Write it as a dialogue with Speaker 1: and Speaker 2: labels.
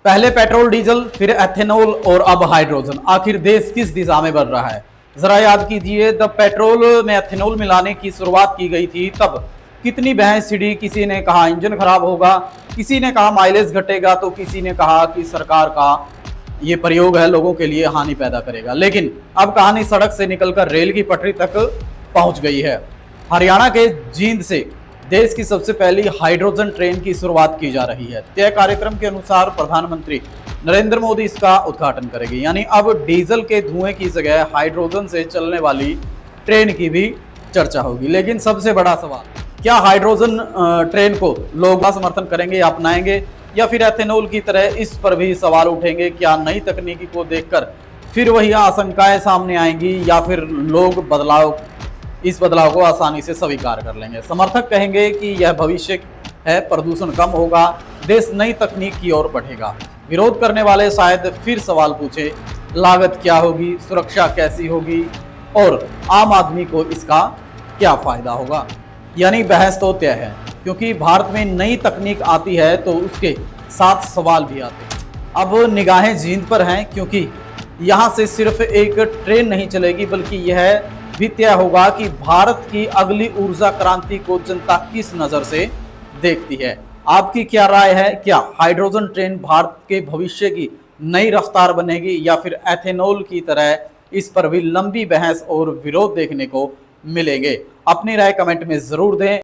Speaker 1: पहले petrol diesel, फिर ethanol और अब हाइड्रोजन। आखिर देश किस दिशा में बढ़ रहा है? जरा याद कीजिए, जब पेट्रोल में एथेनॉल मिलाने की शुरुआत की गई थी तब कितनी बहस छिड़ी। किसी ने कहा इंजन खराब होगा, किसी ने कहा माइलेज घटेगा, तो किसी ने कहा कि सरकार का ये प्रयोग है लोगों के लिए हानि पैदा करेगा। लेकिन अब कहानी सड़क से निकलकर रेल की पटरी तक पहुंच गई है। हरियाणा के जींद से देश की सबसे पहली हाइड्रोजन ट्रेन की शुरुआत की जा रही है। तय कार्यक्रम के अनुसार प्रधानमंत्री नरेंद्र मोदी इसका उद्घाटन करेंगे। यानी अब डीजल के धुएं की जगह हाइड्रोजन से चलने वाली ट्रेन की भी चर्चा होगी। लेकिन सबसे बड़ा सवाल, क्या हाइड्रोजन ट्रेन को लोग समर्थन करेंगे या अपनाएंगे, या फिर एथेनॉल की तरह इस पर भी सवाल उठेंगे? क्या नई तकनीकी को देखकर फिर वही आशंकाएं सामने आएंगी, या फिर लोग इस बदलाव को आसानी से स्वीकार कर लेंगे? समर्थक कहेंगे कि यह भविष्य है, प्रदूषण कम होगा, देश नई तकनीक की ओर बढ़ेगा। विरोध करने वाले शायद फिर सवाल पूछे, लागत क्या होगी, सुरक्षा कैसी होगी और आम आदमी को इसका क्या फायदा होगा? यानी बहस तो तय है, क्योंकि भारत में नई तकनीक आती है तो उसके साथ सवाल भी आते हैं। अब निगाहें जींद पर हैं, क्योंकि यहाँ से सिर्फ एक ट्रेन नहीं चलेगी, बल्कि यह भी तय होगा कि भारत की अगली ऊर्जा क्रांति को जनता किस नजर से देखती है। आपकी क्या राय है? क्या हाइड्रोजन ट्रेन भारत के भविष्य की नई रफ्तार बनेगी, या फिर एथेनॉल की तरह इस पर भी लंबी बहस और विरोध देखने को मिलेंगे? अपनी राय कमेंट में जरूर दें।